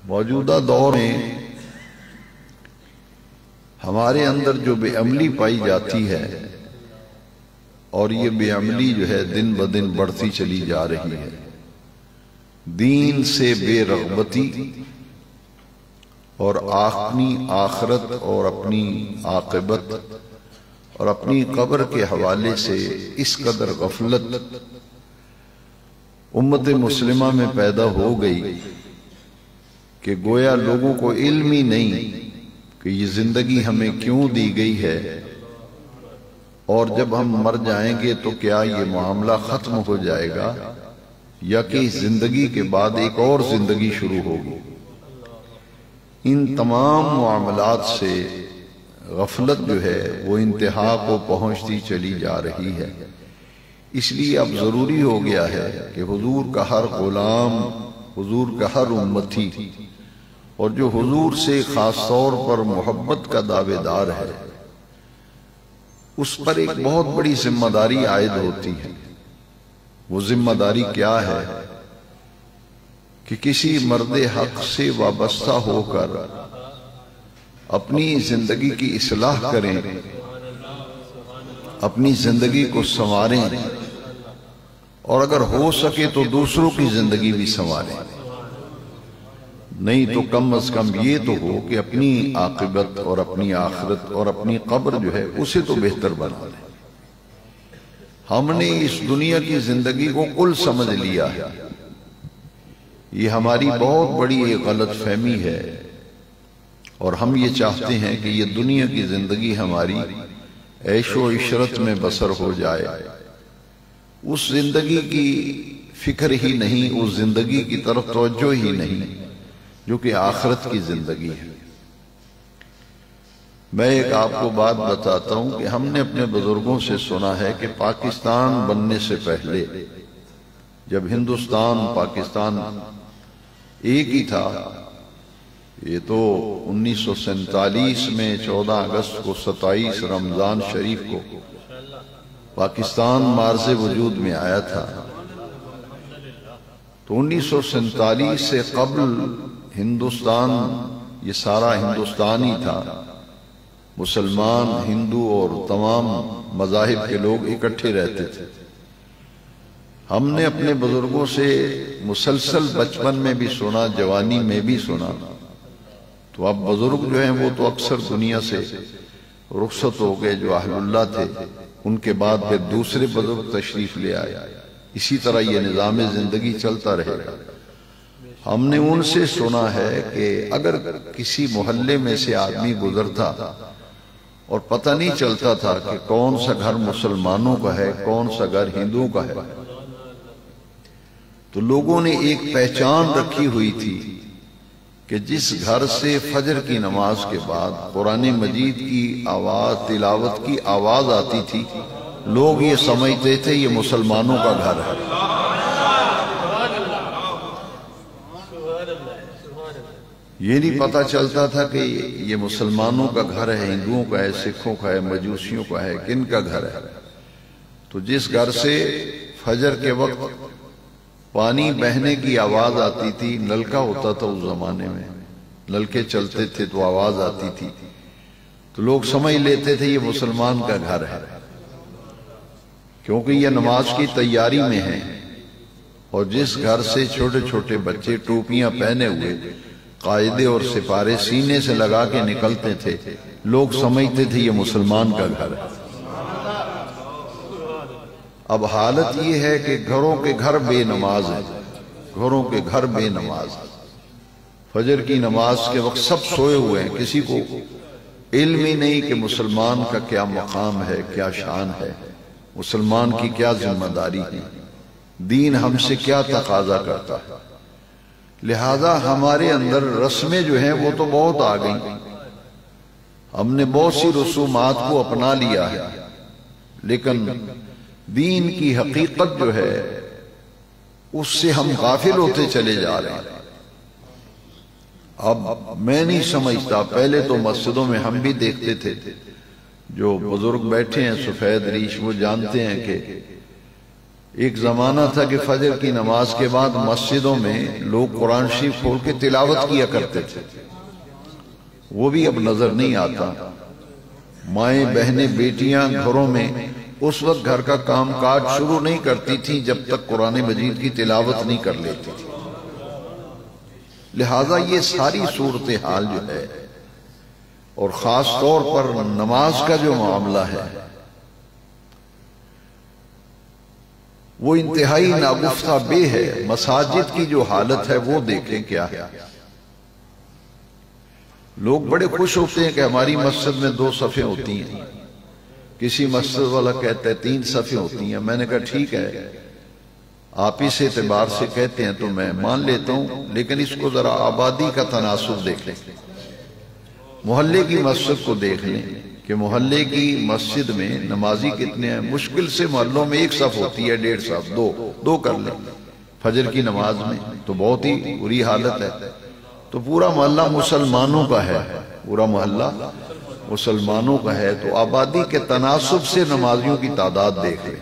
موجودہ دور میں ہمارے اندر جو بے عملی پائی جاتی ہے، اور یہ بے عملی جو ہے دن بدن بڑھتی چلی جا رہی ہے، دین سے بے رغبتی اور اپنی آخرت اور اپنی عاقبت اور اپنی قبر کے حوالے سے اس قدر غفلت امت مسلمہ میں پیدا ہو گئی کہ گویا لوگوں کو علم ہی نہیں کہ یہ زندگی ہمیں کیوں دی گئی ہے، اور جب ہم مر جائیں گے تو کیا یہ معاملہ ختم ہو جائے گا یا کہ اس زندگی کے بعد ایک اور زندگی شروع ہوگی۔ ان تمام معاملات سے غفلت جو ہے وہ انتہا کو پہنچتی چلی جا رہی ہے۔ اس لیے اب ضروری ہو گیا ہے کہ حضور کا ہر غلام، حضور کا ہر امتی، اور جو حضور سے خاص طور پر محبت کا دعوے دار ہے، اس پر ایک بہت بڑی ذمہ داری عائد ہوتی ہے۔ وہ ذمہ داری کیا ہے کہ کسی مرد حق سے وابستہ ہو کر اپنی زندگی کی اصلاح کریں، اپنی زندگی کو سنواریں، اور اگر ہو سکے تو دوسروں کی زندگی بھی سنواریں، نہیں تو کم از کم یہ تو ہو کہ اپنی عاقبت اور اپنی آخرت اور اپنی قبر جو ہے اسے تو بہتر بنا لیں۔ ہم نے اس دنیا کی زندگی کو کل سمجھ لیا ہے، یہ ہماری بہت بڑی ایک غلط فہمی ہے، اور ہم یہ چاہتے ہیں کہ یہ دنیا کی زندگی ہماری عیش و عشرت میں بسر ہو جائے، اس زندگی کی فکر ہی نہیں، اس زندگی کی طرف توجہ ہی نہیں جو کہ آخرت کی زندگی ہے۔ میں ایک آپ کو بات بتاتا ہوں کہ ہم نے اپنے بزرگوں سے سنا ہے کہ پاکستان بننے سے پہلے، جب ہندوستان پاکستان ایک ہی تھا، یہ تو 1947 میں 14 اگست کو 27 رمضان شریف کو پاکستان مارز وجود میں آیا تھا، تو 1947 سے قبل ہندوستان یہ سارا ہندوستان ہی تھا، مسلمان، ہندو اور تمام مذاہب کے لوگ اکٹھے رہتے تھے۔ ہم نے اپنے بزرگوں سے مسلسل بچپن میں بھی سنا، جوانی میں بھی سنا، تو اب بزرگ جو ہیں وہ تو اکثر دنیا سے رخصت ہو گئے، جو اہل اللہ تھے، ان کے بعد پھر دوسرے بزرگ تشریف لے آئے، اسی طرح یہ نظام زندگی چلتا رہے گا۔ ہم نے ان سے سنا ہے کہ اگر کسی محلے میں سے آدمی گزرتا اور پتہ نہیں چلتا تھا کہ کون سا گھر مسلمانوں کا ہے، کون سا گھر ہندوؤں کا ہے، تو لوگوں نے ایک پہچان رکھی ہوئی تھی کہ جس گھر سے فجر کی نماز کے بعد قرآن مجید کی آواز، تلاوت کی آواز آتی تھی، لوگ یہ سمجھتے تھے یہ مسلمانوں کا گھر ہے۔ یہ نہیں پتہ چلتا تھا کہ یہ مسلمانوں کا گھر ہے، ہندوؤں کا ہے، سکھوں کا ہے، مجوسیوں کا ہے، کن کا گھر ہے۔ تو جس گھر سے فجر کے وقت پانی بہنے کی آواز آتی تھی، نلکا ہوتا تھا اس زمانے میں، نلکے چلتے تھے تو آواز آتی تھی، تو لوگ سمجھ لیتے تھے یہ مسلمان کا گھر ہے، کیونکہ یہ نماز کی تیاری میں ہے۔ اور جس گھر سے چھوٹے چھوٹے بچے ٹوپیاں پہنے ہوئے قاعدے اور سپارے سینے سے لگا کے نکلتے تھے، لوگ سمجھتے تھے یہ مسلمان کا گھر ہے۔ اب حالت یہ ہے کہ گھروں کے گھر بے نماز ہیں، گھروں کے گھر بے نماز ہیں۔ فجر کی نماز کے وقت سب سوئے ہوئے ہیں، کسی کو علم ہی نہیں کہ مسلمان کا کیا مقام ہے، کیا شان ہے، مسلمان کی کیا ذمہ داری ہے، دین ہم سے کیا تقاضا کرتا ہے۔ لہذا ہمارے اندر رسمیں جو ہیں وہ تو بہت آ گئیں، ہم نے بہت سی رسومات کو اپنا لیا ہے، لیکن دین کی حقیقت جو ہے اس سے ہم غافل ہوتے چلے جا رہے ہیں۔ اب میں نہیں سمجھتا، پہلے تو مسجدوں میں ہم بھی دیکھتے تھے، جو بزرگ بیٹھے ہیں سفید ریش وہ جانتے ہیں کہ ایک زمانہ تھا کہ فجر کی نماز کے بعد مسجدوں میں لوگ قرآن شریف کھول کے تلاوت کیا کرتے تھے، وہ بھی اب نظر نہیں آتا۔ مائیں بہنیں بیٹیاں گھروں میں اس وقت گھر کا کام کاج شروع نہیں کرتی تھیں جب تک قرآن مجید کی تلاوت نہیں کر لیتی تھی۔ لہٰذا یہ ساری صورتحال جو ہے، اور خاص طور پر نماز کا جو معاملہ ہے، وہ انتہائی ناگفتہ بے ہے۔ مساجد کی جو حالت ہے وہ دیکھیں کیا ہے۔ لوگ بڑے خوش ہوتے ہیں کہ ہماری مسجد میں 2 صفیں ہوتی ہیں، کسی مسجد والا کہتا ہے 3 صفیں ہوتی ہیں۔ میں نے کہا ٹھیک ہے، آپ اس اعتبار سے کہتے ہیں تو میں مان لیتا ہوں، لیکن اس کو ذرا آبادی کا تناسب دیکھ لیں، محلے کی مسجد کو دیکھ لیں کہ محلے کی مسجد میں نمازی کتنے ہیں۔ مشکل سے محلوں میں 1 صف ہوتی ہے، 1.5 صف، 2 کر لیں فجر کی نماز میں، تو بہت ہی بری حالت ہے۔ تو پورا محلہ مسلمانوں کا ہے، پورا محلہ مسلمانوں کا ہے، تو آبادی کے تناسب سے نمازیوں کی تعداد دیکھ لیں۔